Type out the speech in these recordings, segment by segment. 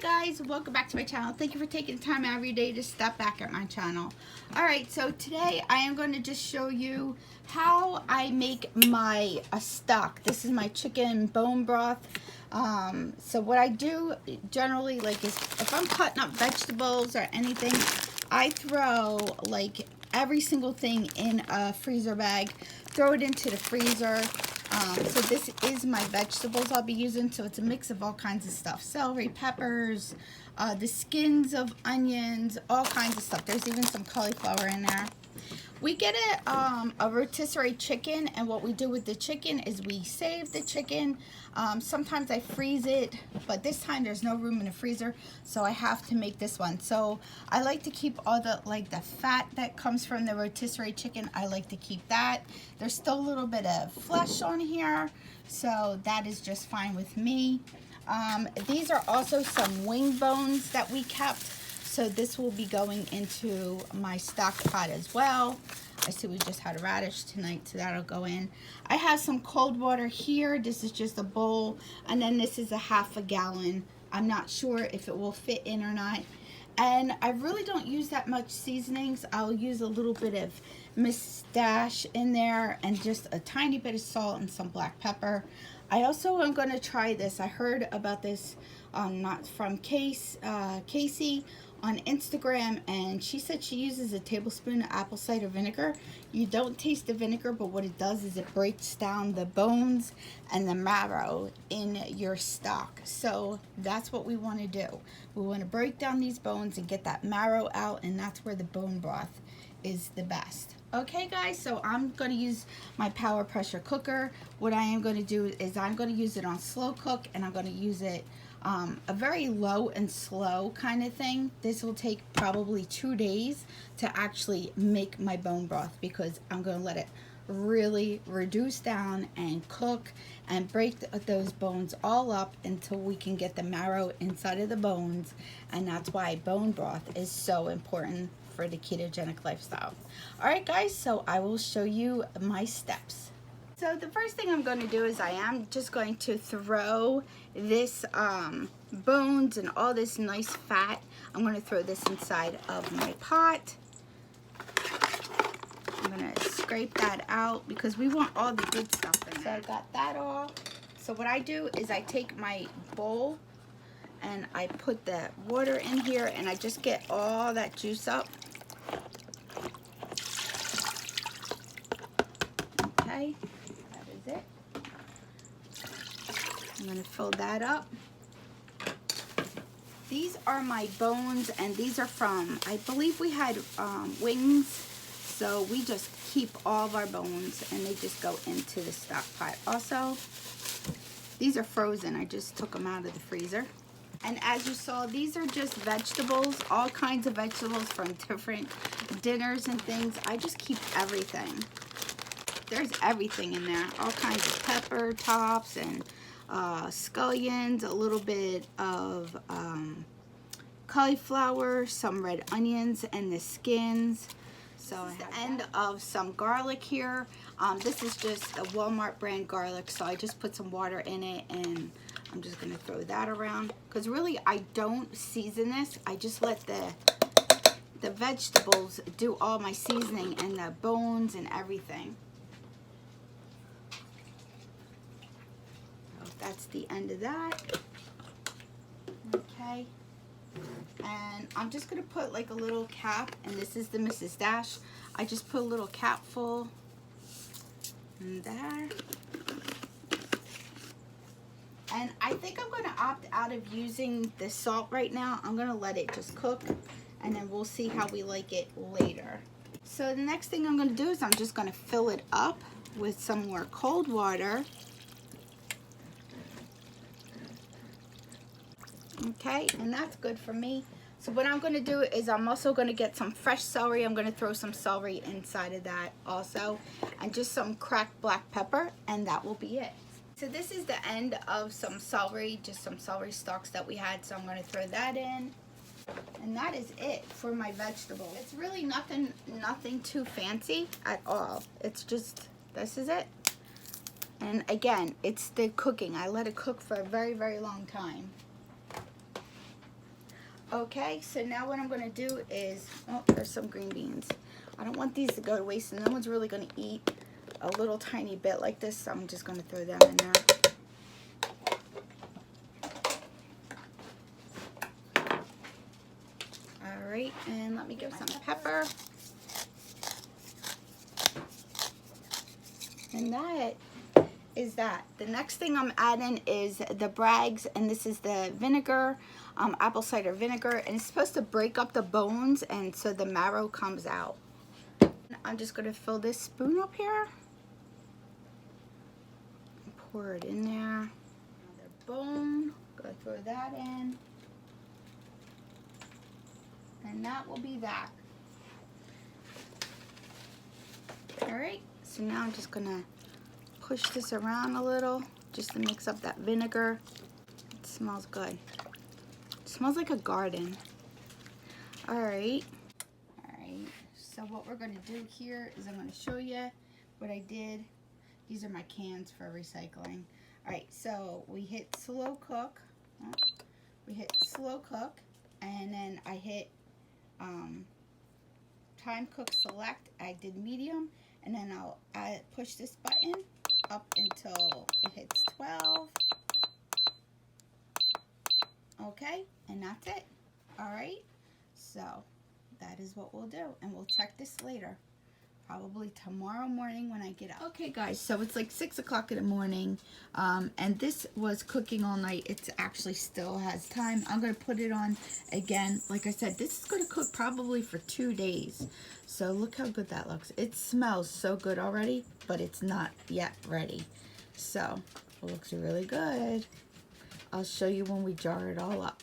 guys, welcome back to my channel. Thank you for taking the time every day to stop back at my channel. Alright, so today I am going to just show you how I make my stock. This is my chicken bone broth. So what I do generally, like, is if I'm cutting up vegetables or anything, I throw like every single thing in a freezer bag, throw it into the freezer. So this is my vegetables I'll be using. So it's a mix of all kinds of stuff. Celery, peppers, the skins of onions, all kinds of stuff. There's even some cauliflower in there. We get a rotisserie chicken, and what we do with the chicken is we save the chicken. Sometimes I freeze it, but this time there's no room in the freezer, so I have to make this one. So I like to keep all the the fat that comes from the rotisserie chicken. I like to keep that. There's still a little bit of flesh on here, so that is just fine with me. These are also some wing bones that we kept. So this will be going into my stock pot as well. I see we just had a radish tonight, so that'll go in. I have some cold water here. This is just a bowl, and then this is a half a gallon. I'm not sure if it will fit in or not. And I really don't use that much seasonings. I'll use a little bit of mustache in there and just a tiny bit of salt and some black pepper. I also am going to try this. I heard about this not from Casey on Instagram, and she said she uses a tablespoon of apple cider vinegar. You don't taste the vinegar, but what it does is it breaks down the bones and the marrow in your stock. So that's what we want to do. We want to break down these bones and get that marrow out, and that's where the bone broth is the best. Okay guys, so I'm going to use my power pressure cooker. What I am going to do is I'm going to use it on slow cook, and I'm going to use it a very low and slow kind of thing. This will take probably 2 days to actually make my bone broth, because I'm going to let it really reduce down and cook and break those bones all up until we can get the marrow inside of the bones. And that's why bone broth is so important for the ketogenic lifestyle. Alright guys, so I will show you my steps. So the first thing I'm going to do is I am just going to throw this bones and all this nice fat. I'm going to throw this inside of my pot. I'm going to scrape that out because we want all the good stuff in there. So I got that all. So what I do is I take my bowl and I put the water in here, and I just get all that juice up. Okay. It. I'm going to fill that up. These are my bones, and these are from, I believe we had wings, so we just keep all of our bones and they just go into the stock pot. Also, these are frozen. I just took them out of the freezer. And as you saw, these are just vegetables, all kinds of vegetables from different dinners and things. I just keep everything. There's everything in there, all kinds of pepper tops and scallions, a little bit of cauliflower, some red onions, and the skins. So this is the end of some garlic here. This is just a Walmart brand garlic, so I just put some water in it, and I'm just going to throw that around. Because really, I don't season this. I just let the vegetables do all my seasoning and the bones and everything. That's the end of that. Okay. And I'm just going to put like a little cap, and this is the Mrs. Dash. I just put a little cap full in there. And I think I'm going to opt out of using the salt right now. I'm going to let it just cook, and then we'll see how we like it later. So the next thing I'm going to do is I'm just going to fill it up with some more cold water. Okay, and that's good for me. So what I'm going to do is I'm also going to get some fresh celery. I'm going to throw some celery inside of that also, and just some cracked black pepper, and that will be it. So this is the end of some celery, just some celery stalks that we had, so I'm going to throw that in. And that is it for my vegetables. It's really nothing too fancy at all. It's just, this is it. And again, it's the cooking. I let it cook for a very, very long time. Okay, so now what I'm going to do is, oh, there's some green beans. I don't want these to go to waste, and no one's really going to eat a little tiny bit like this, so I'm just going to throw them in there. Alright, and let me give some pepper. And that is that. The next thing I'm adding is the Bragg's, and this is the vinegar, apple cider vinegar, and it's supposed to break up the bones and so the marrow comes out. I'm just going to fill this spoon up here. Pour it in there. Another bone. Go throw that in. And that will be that. Alright, so now I'm just going to push this around a little just to mix up that vinegar. It smells good. It smells like a garden. Alright. Alright, so what we're going to do here is I'm going to show you what I did. These are my cans for recycling. Alright, so we hit slow cook. We hit slow cook, and then I hit time cook select. I did medium, and then I'll push this button up until it hits 12. Okay, and that's it. Alright, so that is what we'll do, and we'll check this later. Probably tomorrow morning when I get up. Okay guys, so it's like 6 o'clock in the morning, and this was cooking all night. It actually still has time. I'm going to put it on again. Like I said, this is going to cook probably for 2 days. So look how good that looks. It smells so good already, but it's not yet ready. So it looks really good. I'll show you when we jar it all up.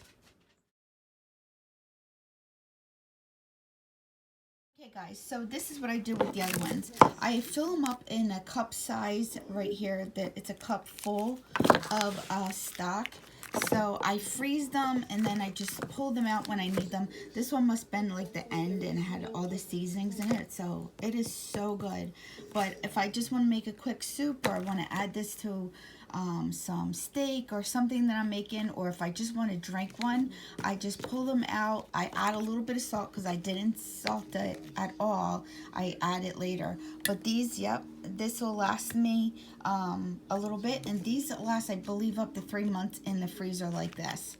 Okay guys, so this is what I do with the other ones. I fill them up in a cup size right here. It's a cup full of stock. So I freeze them and then I just pull them out when I need them. This one must been like the end and it had all the seasonings in it. So it is so good. But if I just want to make a quick soup, or I want to add this to some steak or something that I'm making, or if I just want to drink one, I just pull them out. I add a little bit of salt because I didn't salt it at all. I add it later. But these, yep, this will last me a little bit, and these last, I believe, up to 3 months in the freezer like this.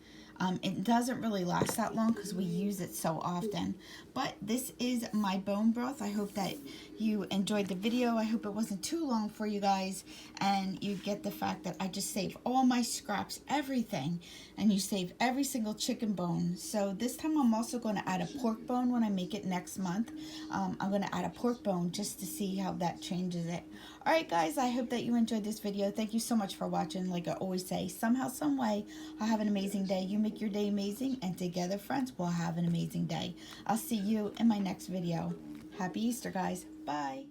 It doesn't really last that long because we use it so often. But this is my bone broth. I hope that you enjoyed the video. I hope it wasn't too long for you guys, and you get the fact that I just save all my scraps, everything, and you save every single chicken bone. So this time I'm also going to add a pork bone when I make it next month. I'm going to add a pork bone just to see how that changes it. Alright guys, I hope that you enjoyed this video. Thank you so much for watching. Like I always say, somehow, some way, I'll have an amazing day. You make your day amazing, and together, friends, we'll have an amazing day. I'll see you in my next video. Happy Easter, guys. Bye.